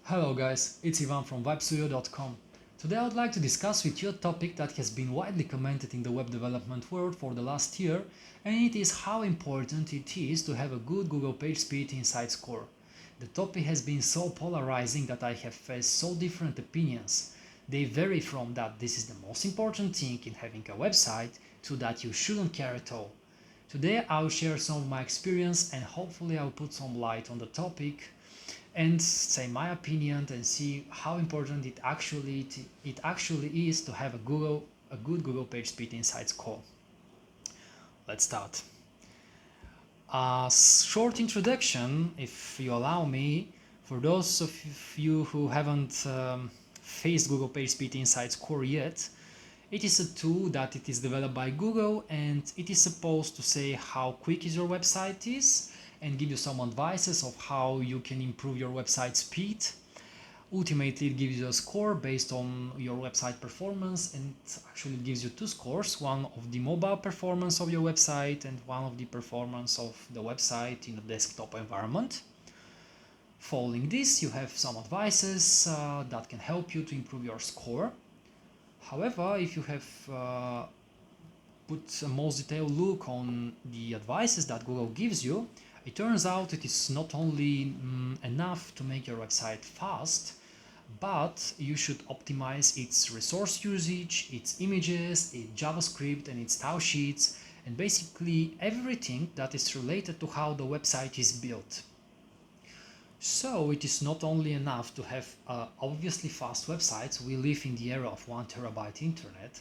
Hello guys, it's Ivan from vipestudio.com. Today I would like to discuss with you a topic that has been widely commented in the web development world for the last year, and it is how important it is to have a good Google PageSpeed Insights Score. The topic has been so polarizing that I have faced so different opinions. They vary from that this is the most important thing in having a website to that you shouldn't care at all. Today I'll share some of my experience and hopefully I'll put some light on the topic and say my opinion and see how important it actually is to have a good Google PageSpeed Insights Score. Let's start. A short introduction, if you allow me, for those of you who haven't faced Google PageSpeed Insights Score yet. It is a tool that it is developed by Google and it is supposed to say how quick is your website is and give you some advices of how you can improve your website speed. Ultimately, it gives you a score based on your website performance, and actually it gives you two scores, one of the mobile performance of your website and one of the performance of the website in a desktop environment. Following this, you have some advices that can help you to improve your score. However, if you have put a most detailed look on the advices that Google gives you, it turns out it is not only enough to make your website fast, but you should optimize its resource usage, its images, its JavaScript and its style sheets, and basically everything that is related to how the website is built. So it is not only enough to have obviously fast websites. We live in the era of 1 terabyte internet.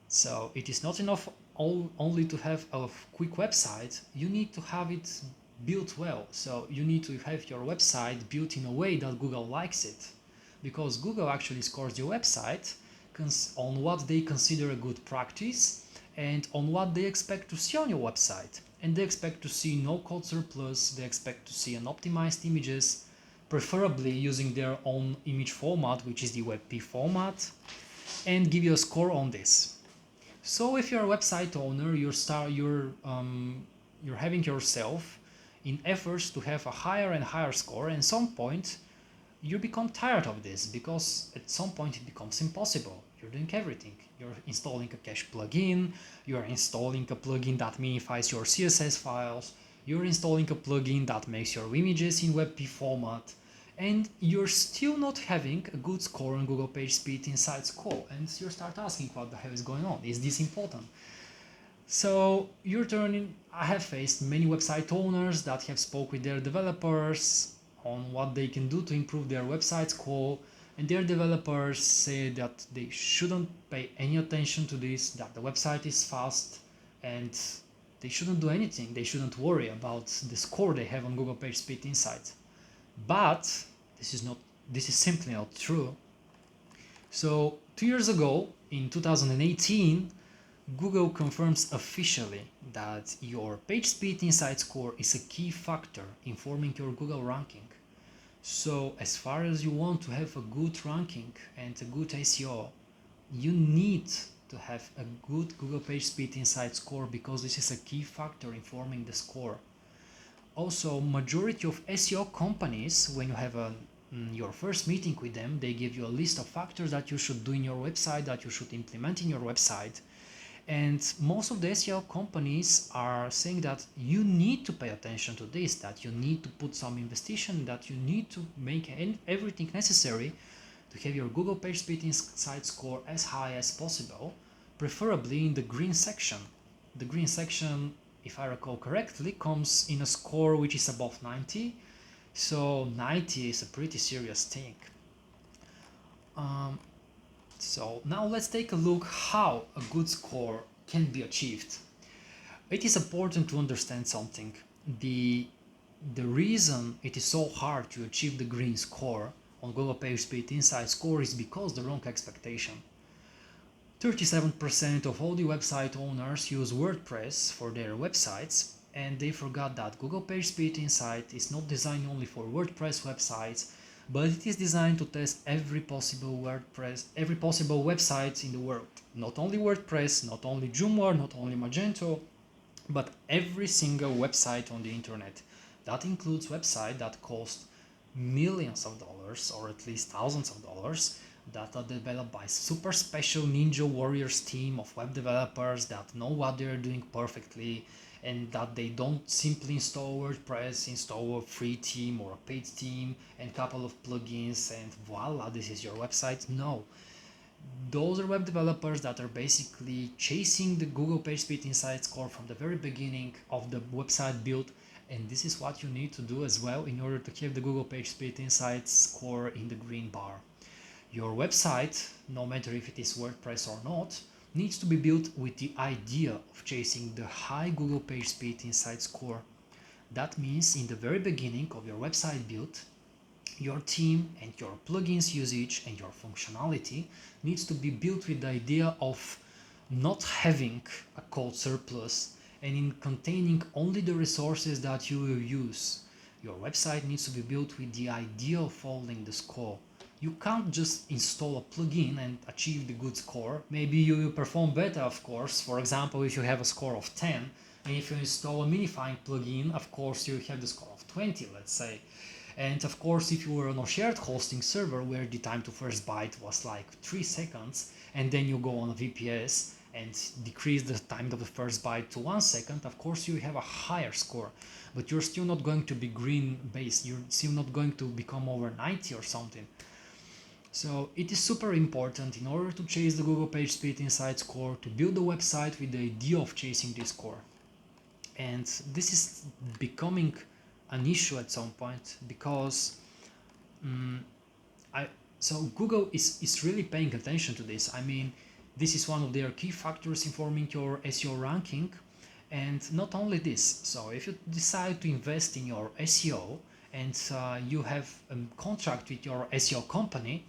So it is not enough only to have a quick website. You need to have it built well. So you need to have your website built in a way that Google likes it. Because Google actually scores your website on what they consider a good practice and on what they expect to see on your website. And they expect to see no code surplus, they expect to see an optimized images, preferably using their own image format, which is the WebP format, and give you a score on this. So if you're a website owner, you're having yourself in efforts to have a higher and higher score, and at some point you become tired of this because at some point it becomes impossible. You're doing everything. You're installing a cache plugin, you're installing a plugin that minifies your CSS files, you're installing a plugin that makes your images in WebP format, and you're still not having a good score on Google PageSpeed Insights Score, and you start asking what the hell is going on? Is this important? So I have faced many website owners that have spoke with their developers on what they can do to improve their website score, and their developers say that they shouldn't pay any attention to this, that the website is fast, and they shouldn't do anything. They shouldn't worry about the score they have on Google PageSpeed Insights. But this is simply not true. So 2 years ago, in 2018, Google confirms officially that your PageSpeed Insights Score is a key factor in forming your Google ranking. So as far as you want to have a good ranking and a good SEO, you need to have a good Google PageSpeed Insights Score because this is a key factor in forming the score. Also, majority of SEO companies, when you have your first meeting with them, they give you a list of factors that you should do in your website, that you should implement in your website. And most of the SEO companies are saying that you need to pay attention to this, that you need to put some investigation, that you need to make everything necessary to have your Google PageSpeed Insights Score as high as possible, preferably in the green section. The green section, if I recall correctly, comes in a score which is above 90. So 90 is a pretty serious thing. So now let's take a look how a good score can be achieved. It is important to understand something. The reason it is so hard to achieve the green score on Google PageSpeed Insights Score is because the wrong expectation. 37% of all the website owners use WordPress for their websites, and they forgot that Google PageSpeed Insight is not designed only for WordPress websites, but it is designed to test every possible website in the world. Not only WordPress, not only Joomla, not only Magento, but every single website on the internet. That includes websites that cost millions of dollars or at least thousands of dollars that are developed by super special ninja warriors team of web developers that know what they're doing perfectly, and that they don't simply install WordPress, install a free theme or a paid theme and a couple of plugins and voila, this is your website. No, those are web developers that are basically chasing the Google PageSpeed Insights Score from the very beginning of the website build, and this is what you need to do as well in order to have the Google PageSpeed Insights Score in the green bar. Your website, no matter if it is WordPress or not, needs to be built with the idea of chasing the high Google PageSpeed Insights Score. That means in the very beginning of your website build, your theme and your plugins usage and your functionality needs to be built with the idea of not having a code surplus and in containing only the resources that you will use. Your website needs to be built with the idea of following the score. You can't just install a plugin and achieve the good score. Maybe you will perform better, of course. For example, if you have a score of 10, and if you install a minifying plugin, of course you have the score of 20, let's say. And of course, if you were on a shared hosting server where the time to first byte was like 3 seconds, and then you go on a VPS and decrease the time of the first byte to 1 second, of course you have a higher score. But you're still not going to be green based, you're still not going to become over 90 or something. So it is super important in order to chase the Google PageSpeed Insights Score to build a website with the idea of chasing this score. And this is becoming an issue at some point because so Google is really paying attention to this. I mean, this is one of their key factors informing your SEO ranking. And not only this, so if you decide to invest in your SEO and you have a contract with your SEO company,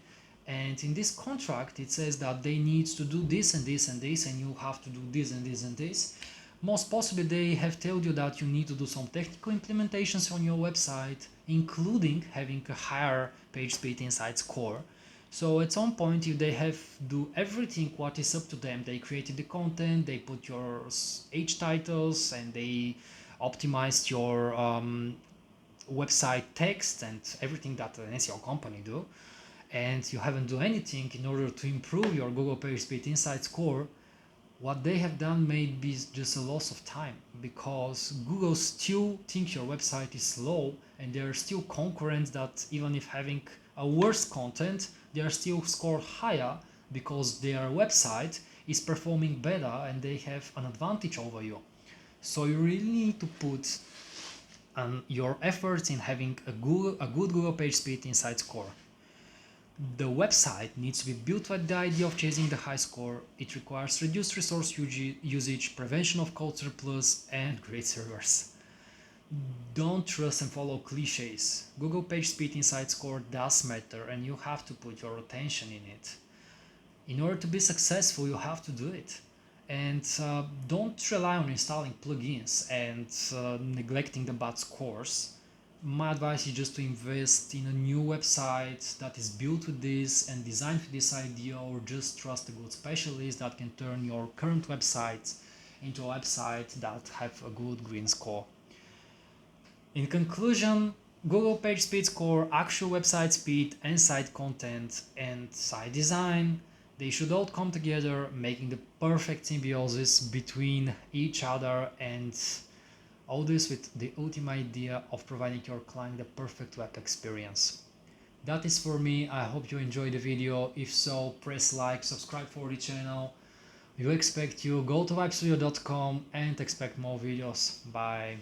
and in this contract it says that they need to do this and this and this, and you have to do this and this and this, most possibly they have told you that you need to do some technical implementations on your website, including having a higher PageSpeed Insights Score. So at some point, if they have do everything what is up to them, they created the content, they put your H titles, and they optimized your website text and everything that an SEO company do, and you haven't done anything in order to improve your Google PageSpeed Insights Score, what they have done may be just a loss of time, because Google still thinks your website is slow, and there are still concurrents that even if having a worse content, they are still score higher because their website is performing better and they have an advantage over you. So you really need to put your efforts in having a good Google PageSpeed Insights Score. The website needs to be built with the idea of chasing the high score. It requires reduced resource usage, prevention of code surplus, and great servers. Don't trust and follow cliches. Google PageSpeed Insights Score does matter, and you have to put your attention in it. In order to be successful, you have to do it. And don't rely on installing plugins and neglecting the bad scores. My advice is just to invest in a new website that is built with this and designed with this idea, or just trust a good specialist that can turn your current website into a website that have a good green score. In conclusion, Google PageSpeed Score, actual website speed and site content and site design, they should all come together, making the perfect symbiosis between each other, and all this with the ultimate idea of providing your client the perfect web experience. That is for me. I hope you enjoyed the video. If so, press like, subscribe for the channel. We expect you. Go to vipestudio.com and expect more videos. Bye.